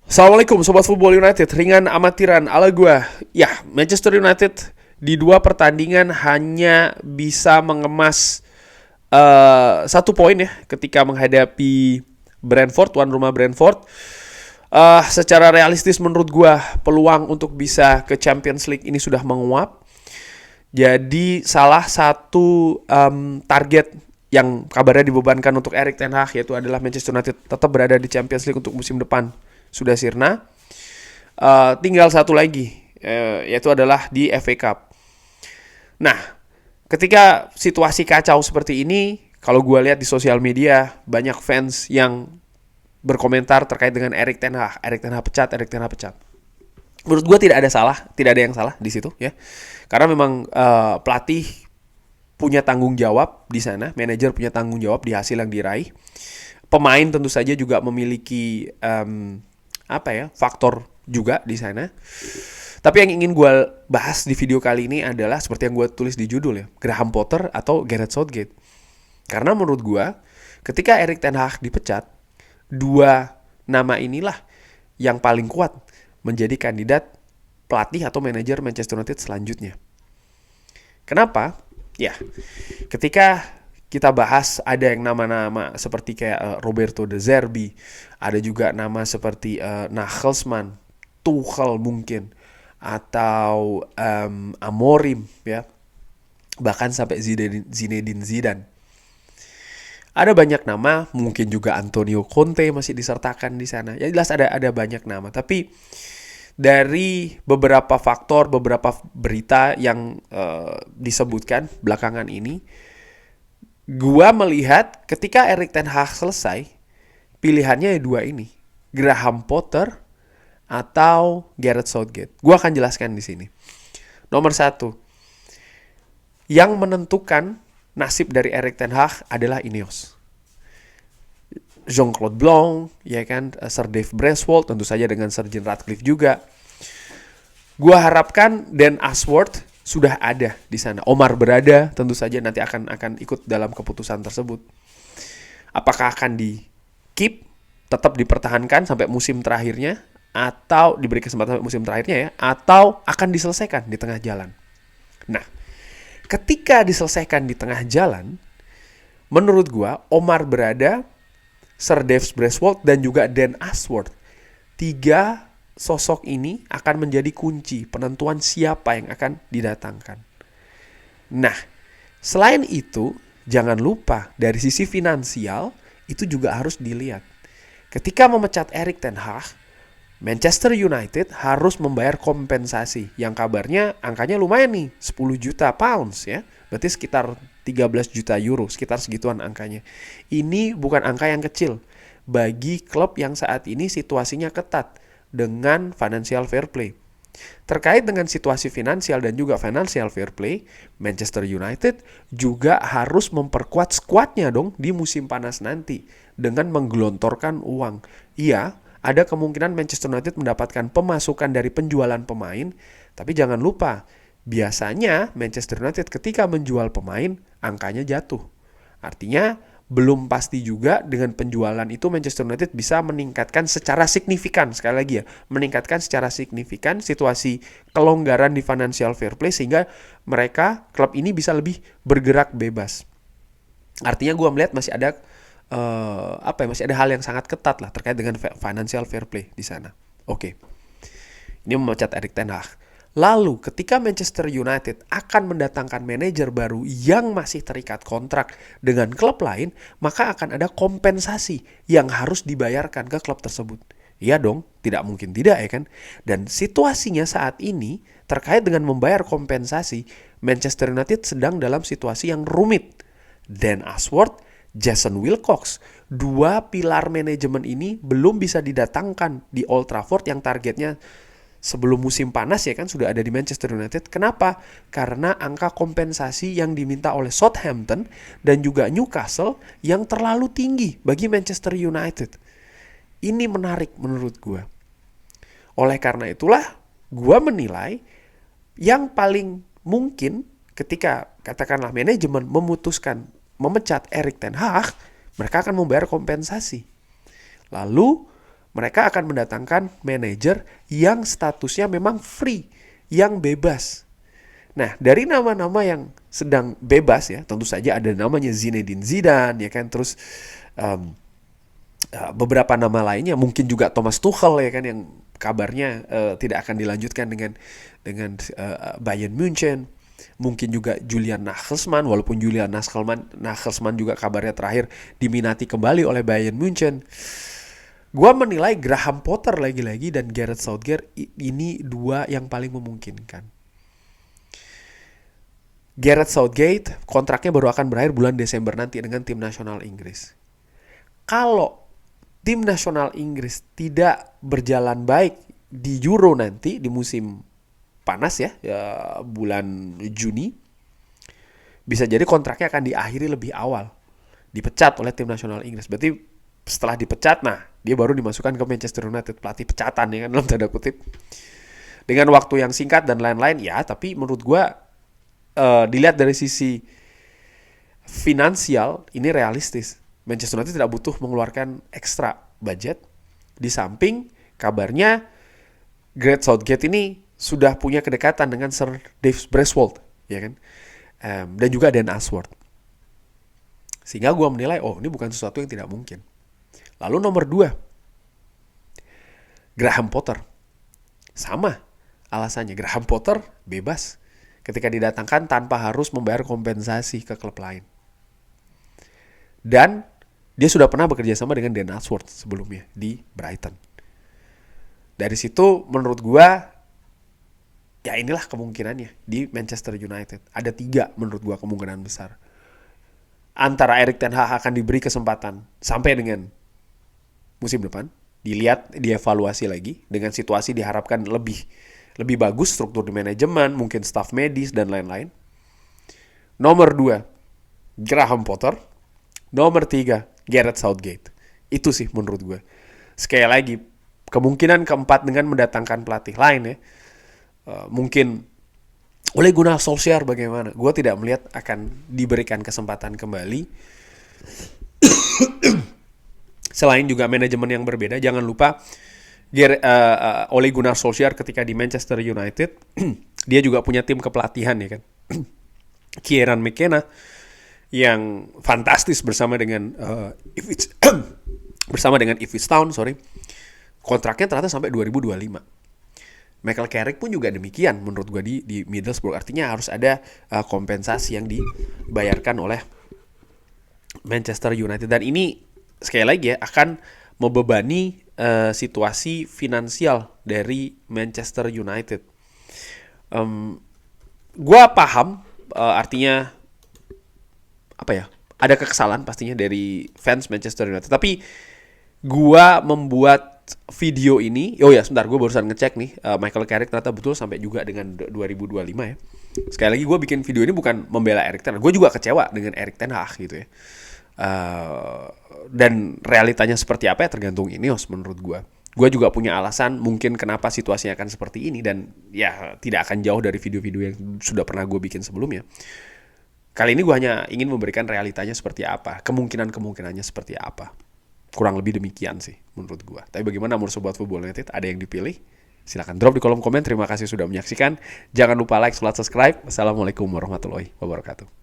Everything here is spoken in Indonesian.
Assalamualaikum Sobat Football United, ringan amatiran ala gua. Ya, Manchester United di dua pertandingan hanya bisa mengemas satu poin ya ketika menghadapi Brentford, tuan rumah Brentford. Secara realistis menurut gua peluang untuk bisa ke Champions League ini sudah menguap. Jadi salah satu target yang kabarnya dibebankan untuk Erik ten Hag yaitu adalah Manchester United tetap berada di Champions League untuk musim depan sudah sirna. Tinggal satu lagi, yaitu adalah di FA Cup. Nah, ketika situasi kacau seperti ini, kalau gue lihat di sosial media banyak fans yang berkomentar terkait dengan Erik ten Hag. Erik ten Hag pecat, Erik ten Hag pecat. Menurut gue tidak ada yang salah di situ ya. Karena memang pelatih punya tanggung jawab di sana, manajer punya tanggung jawab di hasil yang diraih. Pemain tentu saja juga memiliki faktor juga di sana. Tapi yang ingin gue bahas di video kali ini adalah seperti yang gue tulis di judul ya, Graham Potter atau Gareth Southgate. Karena menurut gue, ketika Erik ten Hag dipecat, dua nama inilah yang paling kuat menjadi kandidat pelatih atau manajer Manchester United selanjutnya. Kenapa? Ya, ketika kita bahas ada yang nama-nama seperti kayak Roberto De Zerbi, ada juga nama seperti Nagelsmann, Tuchel mungkin, atau Amorim ya, bahkan sampai Zinedine Zidane. Ada banyak nama, mungkin juga Antonio Conte masih disertakan di sana. Ya jelas ada banyak nama, tapi dari beberapa faktor, beberapa berita yang disebutkan belakangan ini, gua melihat ketika Erik ten Hag selesai, pilihannya ya dua ini, Graham Potter atau Gareth Southgate. Gua akan jelaskan di sini. Nomor satu, yang menentukan nasib dari Erik ten Hag adalah Ineos. Jean-Claude Blanc, ya kan, Sir Dave Braithwaite, tentu saja dengan Sir Jim Ratcliffe juga. Gua harapkan Dan Ashworth sudah ada di sana. Omar berada, tentu saja nanti akan ikut dalam keputusan tersebut. Apakah akan di keep, tetap dipertahankan sampai musim terakhirnya, atau diberi kesempatan sampai musim terakhirnya ya, atau akan diselesaikan di tengah jalan. Nah, ketika diselesaikan di tengah jalan, menurut gua Omar berada, Sir Dave Braithwaite dan juga Dan Ashworth, tiga sosok ini akan menjadi kunci penentuan siapa yang akan didatangkan. Nah, selain itu, jangan lupa dari sisi finansial itu juga harus dilihat. Ketika memecat Erik ten Hag, Manchester United harus membayar kompensasi yang kabarnya angkanya lumayan nih, 10 juta pounds ya. Berarti sekitar 13 juta euro, sekitar segituan angkanya. Ini bukan angka yang kecil bagi klub yang saat ini situasinya ketat dengan financial fair play. Terkait dengan situasi finansial dan juga financial fair play, Manchester United juga harus memperkuat skuadnya dong di musim panas nanti dengan menggelontorkan uang. Iya, ada kemungkinan Manchester United mendapatkan pemasukan dari penjualan pemain, tapi jangan lupa, biasanya Manchester United ketika menjual pemain, angkanya jatuh. Artinya, belum pasti juga dengan penjualan itu Manchester United bisa meningkatkan secara signifikan, sekali lagi ya, meningkatkan secara signifikan situasi kelonggaran di financial fair play sehingga mereka, klub ini bisa lebih bergerak bebas. Artinya gue melihat masih ada masih ada hal yang sangat ketat lah terkait dengan financial fair play di sana. Oke. Ini memecat Erik ten Hag. Lalu ketika Manchester United akan mendatangkan manajer baru yang masih terikat kontrak dengan klub lain, maka akan ada kompensasi yang harus dibayarkan ke klub tersebut. Iya dong, tidak mungkin tidak ya kan. Dan situasinya saat ini terkait dengan membayar kompensasi, Manchester United sedang dalam situasi yang rumit. Dan Ashworth, Jason Wilcox, dua pilar manajemen ini belum bisa didatangkan di Old Trafford yang targetnya sebelum musim panas ya kan sudah ada di Manchester United. Kenapa? Karena angka kompensasi yang diminta oleh Southampton dan juga Newcastle yang terlalu tinggi bagi Manchester United. Ini menarik menurut gue. Oleh karena itulah gue menilai yang paling mungkin ketika katakanlah manajemen memutuskan memecat Erik ten Hag, mereka akan membayar kompensasi. Lalu mereka akan mendatangkan manajer yang statusnya memang free, yang bebas. Nah, dari nama-nama yang sedang bebas ya, tentu saja ada namanya Zinedine Zidane ya kan, terus beberapa nama lainnya, mungkin juga Thomas Tuchel ya kan, yang kabarnya tidak akan dilanjutkan dengan Bayern München. Mungkin juga Julian Nagelsmann, walaupun Julian Nagelsmann juga kabarnya terakhir diminati kembali oleh Bayern München. Gua menilai Graham Potter lagi-lagi dan Gareth Southgate ini dua yang paling memungkinkan. Gareth Southgate kontraknya baru akan berakhir bulan Desember nanti dengan tim nasional Inggris. Kalau tim nasional Inggris tidak berjalan baik di Euro nanti, di musim panas ya bulan Juni, bisa jadi kontraknya akan diakhiri lebih awal, dipecat oleh tim nasional Inggris. Berarti setelah dipecat, nah dia baru dimasukkan ke Manchester United, pelatih pecatan ya kan, dalam tanda kutip, dengan waktu yang singkat dan lain-lain ya. Tapi menurut gue dilihat dari sisi finansial ini realistis. Manchester United tidak butuh mengeluarkan ekstra budget. Di samping kabarnya Gareth Southgate ini sudah punya kedekatan dengan Sir Dave Braithwaite, ya kan, dan juga Dan Ashworth. Sehingga gue menilai, oh ini bukan sesuatu yang tidak mungkin. Lalu nomor 2, Graham Potter. Sama alasannya, Graham Potter bebas ketika didatangkan tanpa harus membayar kompensasi ke klub lain. Dan dia sudah pernah bekerja sama dengan Dan Ashworth sebelumnya di Brighton. Dari situ menurut gue, ya inilah kemungkinannya di Manchester United. Ada 3 menurut gue kemungkinan besar. Antara Erik ten Hag akan diberi kesempatan sampai dengan musim depan, dilihat, dievaluasi lagi, dengan situasi diharapkan lebih bagus, struktur di manajemen, mungkin staff medis dan lain-lain. Nomor 2, Graham Potter. Nomor 3, Gareth Southgate. Itu sih menurut gue. Sekali lagi, kemungkinan keempat dengan mendatangkan pelatih lain ya. Mungkin Ole Gunnar Solskjaer bagaimana? Gue tidak melihat akan diberikan kesempatan kembali. Selain juga manajemen yang berbeda, jangan lupa Ole Gunnar Solskjaer ketika di Manchester United, dia juga punya tim kepelatihan ya kan. Kieran McKenna yang fantastis bersama dengan Ipswich Town, kontraknya ternyata sampai 2025. Michael Carrick pun juga demikian menurut gue di Middlesbrough. Artinya harus ada kompensasi yang dibayarkan oleh Manchester United. Dan ini sekali lagi ya akan membebani situasi finansial dari Manchester United. Gue paham artinya apa ya, ada kekesalan pastinya dari fans Manchester United. Tapi gue membuat video ini, oh ya sebentar, gue barusan ngecek nih, Michael Carrick ternyata betul sampai juga dengan 2025 ya. Sekali lagi gue bikin video ini bukan membela Erik ten Hag, gue juga kecewa dengan Erik ten Hag gitu ya. Dan realitanya seperti apa ya tergantung Ineos menurut gue. Gue juga punya alasan mungkin kenapa situasinya akan seperti ini, dan ya tidak akan jauh dari video-video yang sudah pernah gue bikin sebelumnya. Kali ini gue hanya ingin memberikan realitanya seperti apa, kemungkinannya seperti apa. Kurang lebih demikian sih menurut gue. Tapi bagaimana menurut Sobat Football United? Ada yang dipilih? Silahkan drop di kolom komen. Terima kasih sudah menyaksikan. Jangan lupa like, subscribe. Assalamualaikum warahmatullahi wabarakatuh.